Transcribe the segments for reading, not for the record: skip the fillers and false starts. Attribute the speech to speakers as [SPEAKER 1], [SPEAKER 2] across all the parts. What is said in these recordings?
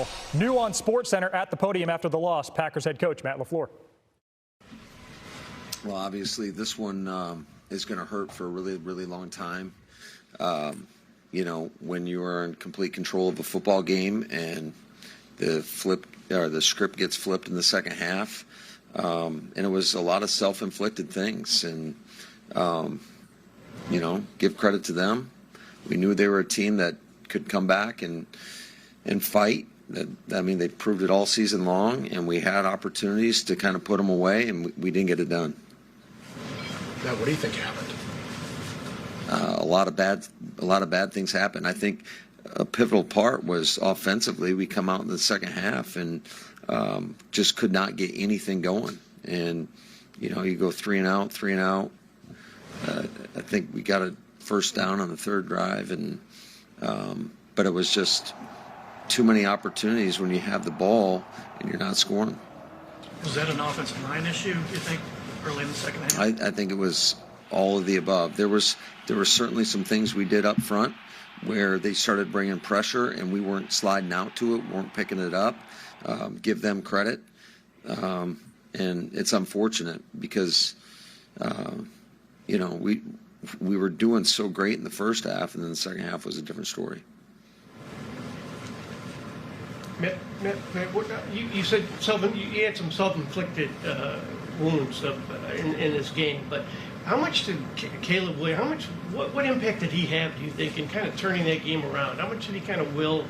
[SPEAKER 1] Now, new on SportsCenter at the podium after the loss, Packers head coach Matt LaFleur.
[SPEAKER 2] Well, obviously, this one is going to hurt for a really, really long time. You know, when you are in complete control of a football game and the script gets flipped in the second half, and it was a lot of self-inflicted things. And you know, give credit to them. We knew they were a team that could come back and fight. I mean, they proved it all season long, and we had opportunities to kind of put them away, and we didn't get it done.
[SPEAKER 3] Now, what do you think happened?
[SPEAKER 2] A lot of bad things happened. I think a pivotal part was offensively. We come out in the second half and just could not get anything going. And you know, you go 3 and out. I think we got a first down on the third drive, and but it was just too many opportunities when you have the ball and you're not scoring.
[SPEAKER 4] Was that an offensive line issue, you think, early in the second half?
[SPEAKER 2] I think it was all of the above. There were certainly some things we did up front where they started bringing pressure and we weren't sliding out to it, weren't picking it up. Give them credit. And it's unfortunate because, you know, we were doing so great in the first half, and then the second half was a different story.
[SPEAKER 5] Matt, you said you had some self-inflicted wounds in this game, but how much did Caleb Williams, what impact did he have, do you think, in kind of turning that game around? How much did he kind of will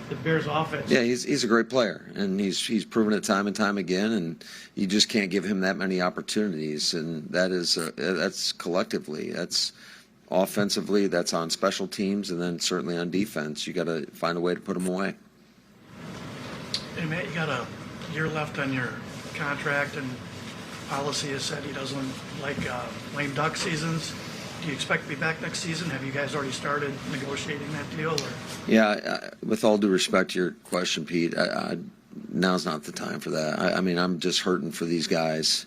[SPEAKER 5] the Bears offense?
[SPEAKER 2] Yeah, he's a great player, and he's proven it time and time again, and you just can't give him that many opportunities, and that's collectively. That's offensively, that's on special teams, and then certainly on defense. You got to find a way to put him away.
[SPEAKER 4] Hey, Matt, you got a year left on your contract, and policy has said he doesn't like lame duck seasons. Do you expect to be back next season? Have you guys already started negotiating that deal? Or?
[SPEAKER 2] Yeah, with all due respect to your question, Pete, now's not the time for that. I mean, I'm just hurting for these guys.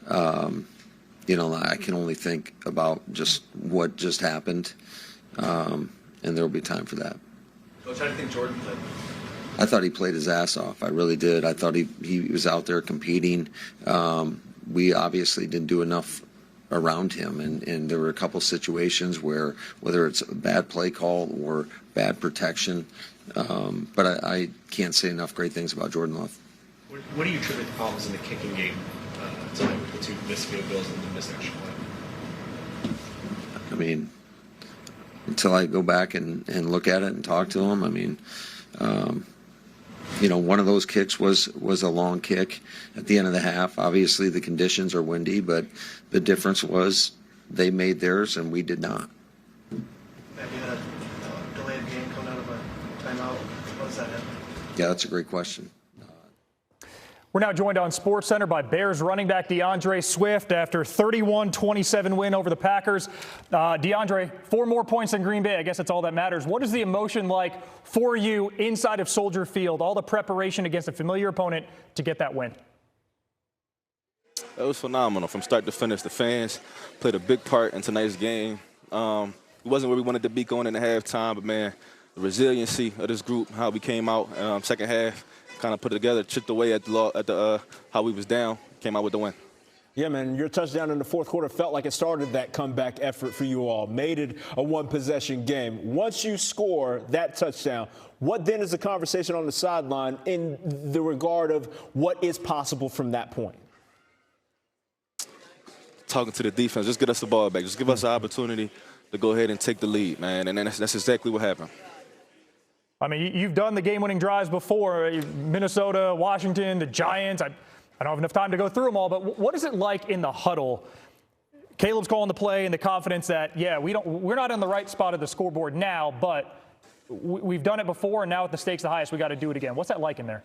[SPEAKER 2] You know, I can only think about just what just happened, and there will be time for that.
[SPEAKER 6] Coach, how do you think Jordan played?
[SPEAKER 2] I thought he played his ass off. I really did. I thought he was out there competing. We obviously didn't do enough around him, and there were a couple situations where, whether it's a bad play call or bad protection, but I can't say enough great things about Jordan Love.
[SPEAKER 6] What do you attribute the problems in the kicking game tonight with the 2 missed field goals and the missed extra point?
[SPEAKER 2] I mean, until I go back and look at it and talk to him, I mean, you know, one of those kicks was a long kick at the end of the half. Obviously, the conditions are windy, but the difference was they made theirs and we did not.
[SPEAKER 6] Have you had a delayed game coming out of a timeout? What does that have?
[SPEAKER 2] Yeah, that's a great question.
[SPEAKER 1] We're now joined on SportsCenter by Bears running back DeAndre Swift after 31-27 win over the Packers. DeAndre, 4 more points than Green Bay. I guess that's all that matters. What is the emotion like for you inside of Soldier Field, all the preparation against a familiar opponent to get that win?
[SPEAKER 7] It was phenomenal from start to finish. The fans played a big part in tonight's game. It wasn't where we wanted to be going into halftime, but, man, the resiliency of this group, how we came out second half, kind of put it together, chipped away at the how we was down, came out with the win.
[SPEAKER 8] Yeah, man, your touchdown in the fourth quarter felt like it started that comeback effort for you all, made it a one-possession game. Once you score that touchdown, what then is the conversation on the sideline in the regard of what is possible from that point?
[SPEAKER 7] Talking to the defense, just get us the ball back. Just give us the opportunity to go ahead and take the lead, man, and that's exactly what happened.
[SPEAKER 1] I mean, you've done the game-winning drives before, Minnesota, Washington, the Giants. I don't have enough time to go through them all, but what is it like in the huddle? Caleb's calling the play and the confidence that, yeah, we're not on the right spot of the scoreboard now, but we've done it before, and now with the stakes the highest, we got to do it again. What's that like in there?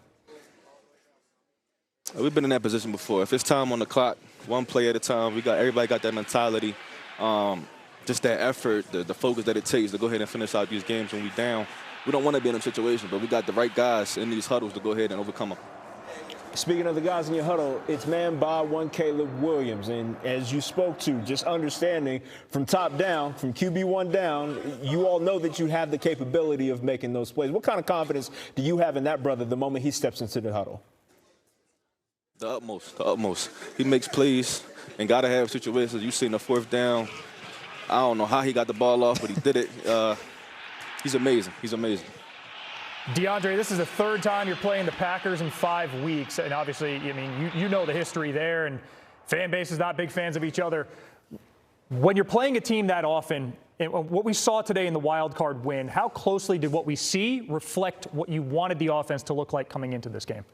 [SPEAKER 7] We've been in that position before. If it's time on the clock, one play at a time, everybody got that mentality, just that effort, the focus that it takes to go ahead and finish out these games when we're down. We don't want to be in them situations, but we got the right guys in these huddles to go ahead and overcome them.
[SPEAKER 8] Speaking of the guys in your huddle, it's man by one Caleb Williams. And as you spoke to, just understanding from top down, from QB1 down, you all know that you have the capability of making those plays. What kind of confidence do you have in that brother the moment he steps into the huddle?
[SPEAKER 7] The utmost. He makes plays and got to have situations. You seen the fourth down. I don't know how he got the ball off, but he did it. He's amazing.
[SPEAKER 1] DeAndre, this is the third time you're playing the Packers in 5 weeks. And obviously, I mean, you know the history there, and fan base is not big fans of each other. When you're playing a team that often, and what we saw today in the wild card win, how closely did what we see reflect what you wanted the offense to look like coming into this game?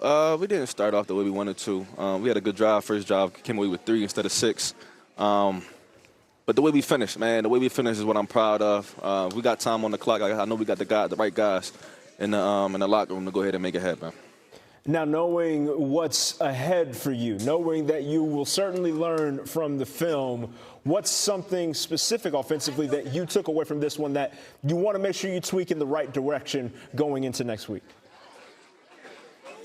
[SPEAKER 7] We didn't start off the way we wanted to. We had a good drive, first drive, came away with 3 instead of 6. But the way we finished, is what I'm proud of. We got time on the clock. I know we got the right guys in the locker room to go ahead and make it happen.
[SPEAKER 8] Now, knowing what's ahead for you, knowing that you will certainly learn from the film, what's something specific offensively that you took away from this one that you want to make sure you tweak in the right direction going into next week?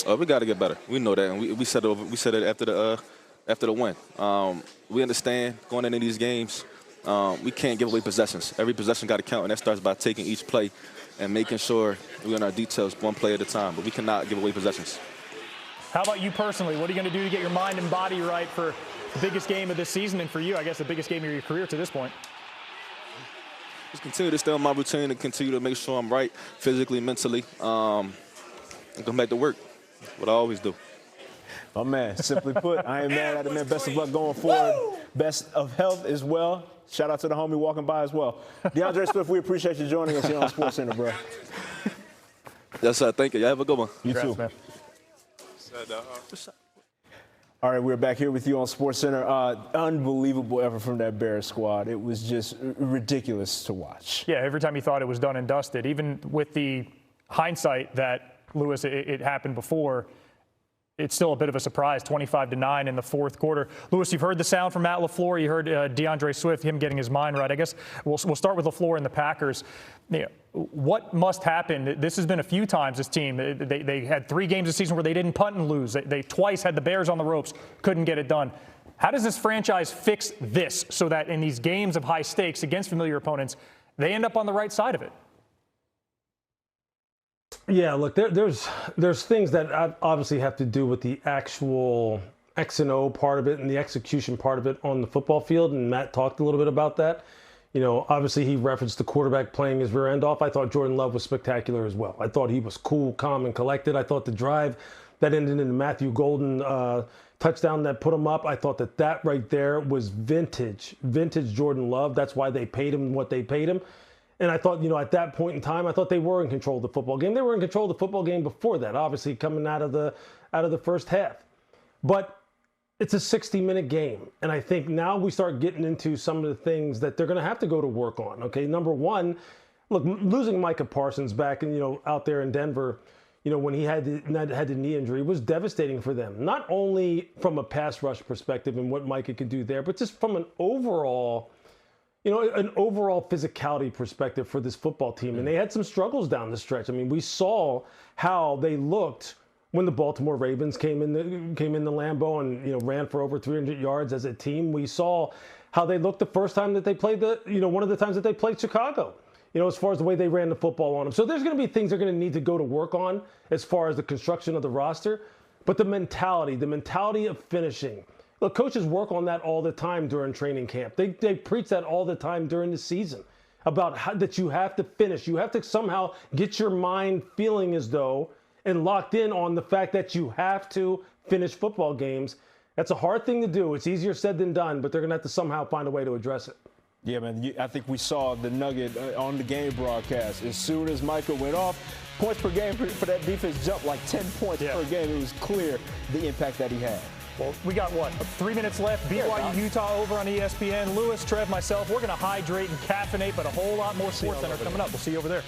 [SPEAKER 7] We got to get better. We know that, and we said it after the win. We understand going into these games, we can't give away possessions. Every possession got to count, and that starts by taking each play and making sure we're in our details one play at a time. But we cannot give away possessions.
[SPEAKER 1] How about you personally? What are you going to do to get your mind and body right for the biggest game of this season, and for you, I guess, the biggest game of your career to this point?
[SPEAKER 7] Just continue to stay on my routine and continue to make sure I'm right physically, mentally, and come back to work. What I always do.
[SPEAKER 8] Oh, man, simply put, I ain't mad at it, man. Best of luck going forward. Woo! Best of health as well. Shout out to the homie walking by as well. DeAndre Swift, we appreciate you joining us here on SportsCenter, bro.
[SPEAKER 7] Yes, sir. Thank you. Y'all have a good one.
[SPEAKER 8] You too.
[SPEAKER 1] Man.
[SPEAKER 8] All right, we're back here with you on SportsCenter. Unbelievable effort from that Bears squad. It was just ridiculous to watch.
[SPEAKER 1] Yeah, every time you thought it was done and dusted, even with the hindsight that, Lewis, it happened before, it's still a bit of a surprise, 25-9 in the fourth quarter. Lewis, you've heard the sound from Matt LaFleur. You heard DeAndre Swift, him getting his mind right. I guess we'll start with LaFleur and the Packers. Yeah, what must happen? This has been a few times, this team. They had 3 games this season where they didn't punt and lose. They twice had the Bears on the ropes, couldn't get it done. How does this franchise fix this so that in these games of high stakes against familiar opponents, they end up on the right side of it?
[SPEAKER 9] Yeah, look, there's things that obviously have to do with the actual X and O part of it and the execution part of it on the football field, and Matt talked a little bit about that. You know, obviously he referenced the quarterback playing his rear end off. I thought Jordan Love was spectacular as well. I thought he was cool, calm, and collected. I thought the drive that ended in the Matthew Golden touchdown that put him up, I thought that right there was vintage Jordan Love. That's why they paid him what they paid him. And I thought, you know, at that point in time, I thought they were in control of the football game. They were in control of the football game before that, obviously coming out of the first half. But it's a 60-minute game. And I think now we start getting into some of the things that they're going to have to go to work on. Okay, number one, look, losing Micah Parsons back and, you know, out there in Denver, you know, when he had the knee injury was devastating for them. Not only from a pass rush perspective and what Micah could do there, but just from an overall physicality perspective for this football team. And they had some struggles down the stretch. I mean, we saw how they looked when the Baltimore Ravens came in the Lambeau and, you know, ran for over 300 yards as a team. We saw how they looked the first time that they played one of the times that they played Chicago, you know, as far as the way they ran the football on them. So there's going to be things they're going to need to go to work on as far as the construction of the roster. But the mentality of finishing. Look, coaches work on that all the time during training camp. They preach that all the time during the season about that you have to finish. You have to somehow get your mind feeling as though and locked in on the fact that you have to finish football games. That's a hard thing to do. It's easier said than done, but they're going to have to somehow find a way to address it.
[SPEAKER 8] Yeah, man, I think we saw the nugget on the game broadcast. As soon as Michael went off, points per game for that defense jumped like 10 points per game. It was clear the impact that he had.
[SPEAKER 1] Well, we got, 3 minutes left. BYU Utah over on ESPN. Lewis, Trev, myself, we're going to hydrate and caffeinate, but a whole lot more SportsCenter coming up. We'll see you over there.